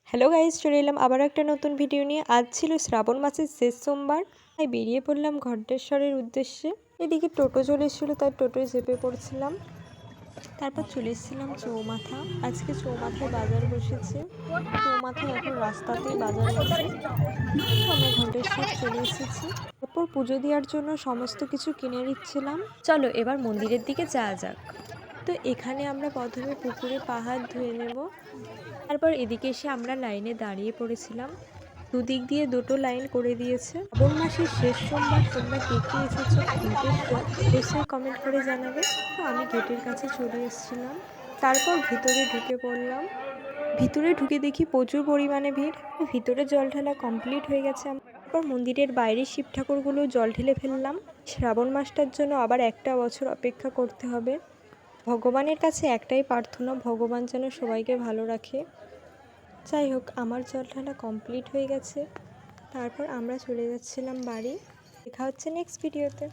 Hello guys, চলে এলাম আবার একটা নতুন ভিডিও নিয়ে। আজ ছিল শ্রাবণ মাসের শেষ সোমবার, তাই বেরিয়ে পড়লাম ঘণ্টেশ্বরের উদ্দেশ্যে। এদিকে টোটো চলে এসেছিলো, তাই টোটোয় চেপে পড়ছিলাম। তারপর চলে এসেছিলাম চৌমাথা। আজকে চৌমাথায় বাজার বসেছে। চৌমাথায় এখন রাস্তাতেই বাজার বসে। তো আমরা ঘণ্টেশ্বর চলে এসেছি। তারপর পুজো দেওয়ার জন্য সমস্ত কিছু কিনে নিচ্ছিলাম। চলো এবার মন্দিরের দিকে যাওয়া যাক। তো এখানে আমরা প্রথমে পুকুরে পা হাত ধুয়ে নেব। তারপর এদিকে এসে আমরা লাইনে দাঁড়িয়ে পড়েছিলাম। দুদিক দিয়ে দুটো লাইন করে দিয়েছে। শ্রাবণ মাসের শেষ সোমবার তোমরা কে কে এসেছো ঘণ্টেশ্বর অবশ্যই কমেন্ট করে জানাবে। তো আমি গেটের কাছে চলে এসেছিলাম। তারপর ভিতরে ঢুকে পড়লাম। ভিতরে ঢুকে দেখি প্রচুর পরিমাণে ভিড়। ভিতরে জল ঢালা কমপ্লিট হয়ে গেছে। তারপর মন্দিরের বাইরে শিব ঠাকুরগুলো জল ঢেলে ফেললাম। শ্রাবণ মাসটার জন্য আবার একটা বছর অপেক্ষা করতে হবে। ভগবানের কাছে একটাই প্রার্থনা, ভগবান যেন সবাইকে ভালো রাখে। যাই হোক, আমার জল ঢালা কমপ্লিট হয়ে গেছে। তারপর আমরা চলে যাচ্ছিলাম বাড়ি। দেখা হচ্ছে নেক্সট ভিডিওতে।